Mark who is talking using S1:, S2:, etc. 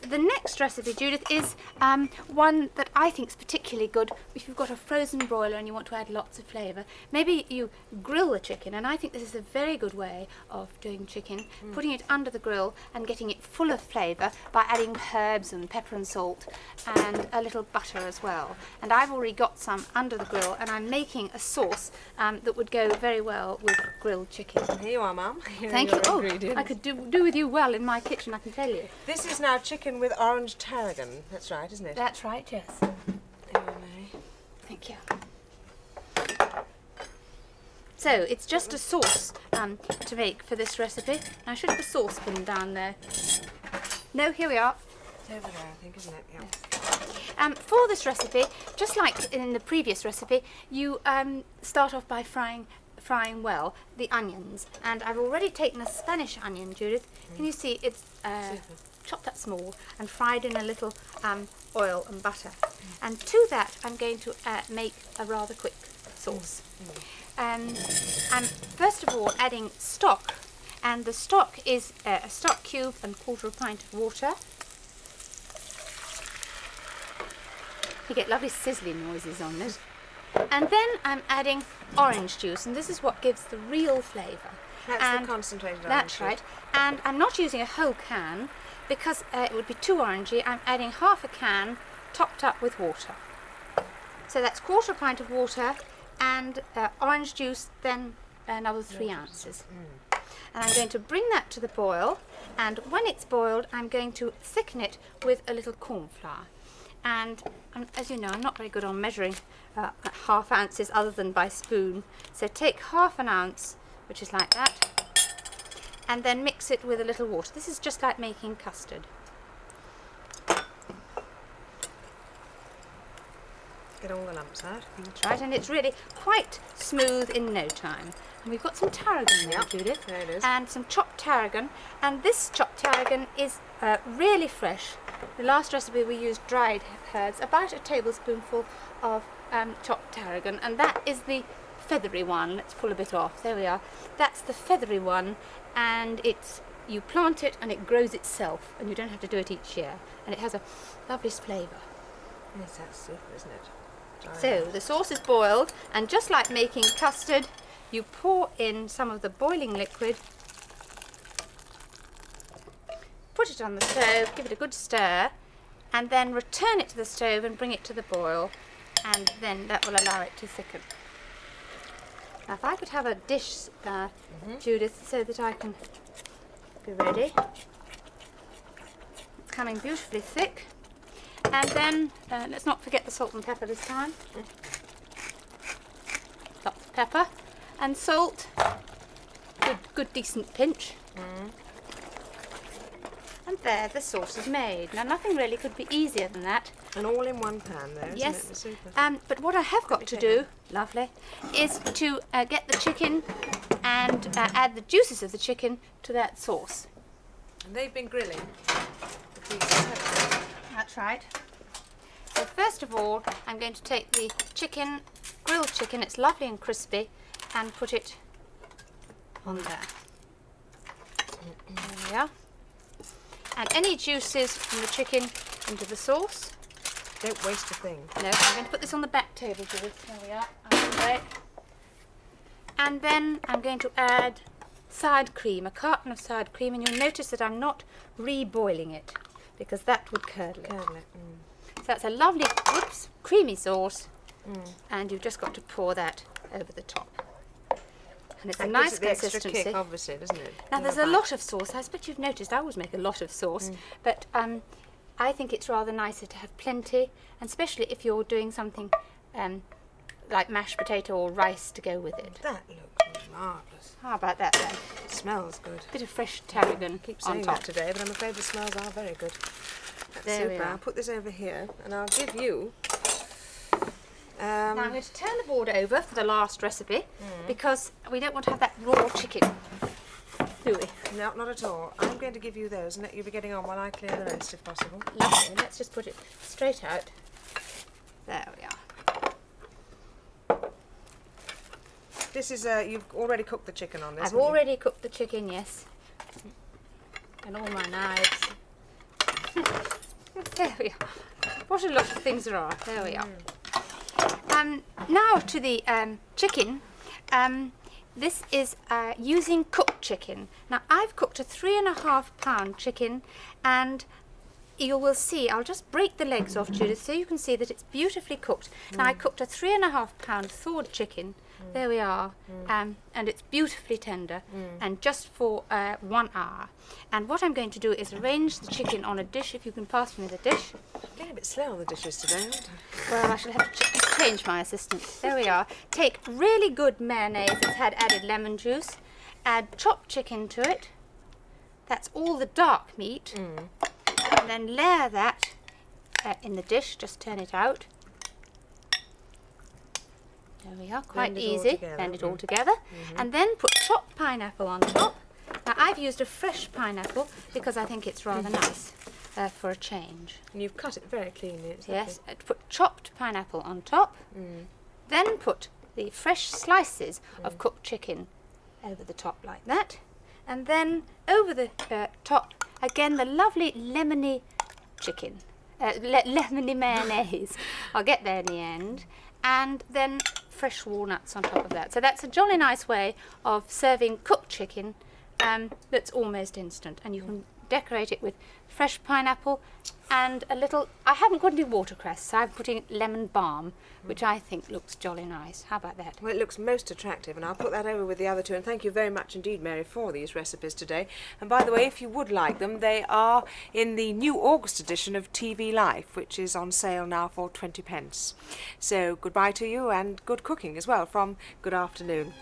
S1: the next recipe, Judith, is one that I think is particularly good if you've got a frozen broiler and you want to add lots of flavour. Maybe you grill the chicken, and I think this is a very good way of doing chicken, putting it under the grill and getting it full of flavour by adding herbs and pepper and salt and a little butter as well. And I've already got some under the grill, and I'm making a sauce that would go very well with grilled chicken.
S2: Here you are, Mum.
S1: Thank you. Oh, I could do with you well in my kitchen, I can tell you.
S2: This is now chicken with orange tarragon. That's right, isn't it?
S1: That's right, yes. Thank you. So it's just a sauce to make for this recipe. I should have a saucepan down there. No, here we are.
S2: It's over there, I think, isn't it? Yeah.
S1: Yes. For this recipe, just like in the previous recipe, you start off by frying well the onions. And I've already taken a Spanish onion, Judith. Can you see it's chopped up small and fried in a little oil and butter. And to that I'm going to make a rather quick sauce. I'm first of all adding stock, and the stock is a stock cube and 1/4 pint of water. You get lovely sizzling noises on this. And then I'm adding orange juice, and this is what gives the real flavour.
S2: That's the concentrated orange.
S1: That's right. And I'm not using a whole can because it would be too orangey. I'm adding half a can topped up with water. So that's 1/4 pint of water and orange juice, then another 3 ounces. And I'm going to bring that to the boil, and when it's boiled I'm going to thicken it with a little corn flour. And as you know, I'm not very good on measuring half ounces other than by spoon. So take 1/2 ounce, which is like that, and then mix it with a little water. This is just like making custard.
S2: Get all the lumps out.
S1: That's right, and it's really quite smooth in no time. And we've got some tarragon there, Judith.
S2: There it is.
S1: And some chopped tarragon. And this chopped tarragon is really fresh. The last recipe we used dried herbs, about a tablespoonful of chopped tarragon, and that is the feathery one. Let's pull a bit off. There we are. That's the feathery one, and you plant it and it grows itself, and you don't have to do it each year, and it has a lovely flavour.
S2: Yes, that's super, isn't it?
S1: So the sauce is boiled, and just like making custard, you pour in some of the boiling liquid, put it on the stove, give it a good stir, and then return it to the stove and bring it to the boil, and then that will allow it to thicken. Now if I could have a dish, Judith, so that I can be ready. It's coming beautifully thick. And then, let's not forget the salt and pepper this time. Lots of pepper and salt. Good decent pinch. And there, the sauce is made. Now nothing really could be easier than that.
S2: And all in one pan there, isn't
S1: yes.
S2: it? Super.
S1: But what I have got to do, lovely, is to get the chicken and add the juices of the chicken to that sauce.
S2: And they've been grilling.
S1: That's right. So first of all, I'm going to take the chicken, grilled chicken, it's lovely and crispy, and put it on there. There we are. Add any juices from the chicken into the sauce.
S2: Don't waste a thing.
S1: No, I'm going to put this on the back table, Judith. There we are. Okay. And then I'm going to add sour cream, a carton of sour cream, and you'll notice that I'm not reboiling it, because that would curdle it. So that's a lovely, creamy sauce, and you've just got to pour that over the top. And it's
S2: that
S1: a nice
S2: gives it the
S1: consistency.
S2: extra kick, obviously, doesn't it?
S1: Now there's a lot of sauce. I expect you've noticed I always make a lot of sauce, but I think it's rather nicer to have plenty, and especially if you're doing something like mashed potato or rice to go with it.
S2: That looks marvellous.
S1: How about that then?
S2: It smells good.
S1: Bit of fresh tarragon
S2: Keep
S1: on
S2: saying
S1: top.
S2: that today, but I'm afraid the smells are very good. That's
S1: There we
S2: super.
S1: are.
S2: I'll put this over here, and I'll give you.
S1: Now I'm going to turn the board over for the last recipe, because we don't want to have that raw chicken, do we?
S2: No, not at all. I'm going to give you those and let you be getting on while I clear the rest, if possible.
S1: Lovely. Let's just put it straight out. There we are.
S2: This is, you've already cooked the chicken on this.
S1: I've already cooked the chicken, yes. And all my knives. There we are. What a lot of things there are. There we are. Now to the chicken. This is using cooked chicken. Now I've cooked a 3.5 pound chicken, and you will see, I'll just break the legs off, Judith, so you can see that it's beautifully cooked. Now I cooked a 3.5 pound thawed chicken. There we are, and it's beautifully tender, and just for 1 hour. And what I'm going to do is arrange the chicken on a dish. If you can pass me the dish.
S2: I'm getting a bit slow on the dishes today, aren't I?
S1: Well, I shall have to change my assistant. There we are. Take really good mayonnaise that's had added lemon juice. Add chopped chicken to it. That's all the dark meat. And then layer that in the dish. Just turn it out. There we are, quite easy. Blend it all together. And then put chopped pineapple on top. Now I've used a fresh pineapple because I think it's rather nice for a change.
S2: And you've cut it very cleanly. It's
S1: Yes, put chopped pineapple on top. Then put the fresh slices of cooked chicken over the top like that. And then over the top, again, the lovely lemony chicken, lemony mayonnaise. I'll get there in the end. And then fresh walnuts on top of that. So that's a jolly nice way of serving cooked chicken that's almost instant. And you can decorate it with fresh pineapple and a little, I haven't got any watercress, so I'm putting lemon balm, which I think looks jolly nice. How about that?
S2: Well, it looks most attractive, and I'll put that over with the other two. And thank you very much indeed, Mary, for these recipes today. And by the way, if you would like them, they are in the new August edition of TV Life, which is on sale now for 20p. So goodbye to you, and good cooking as well from Good Afternoon.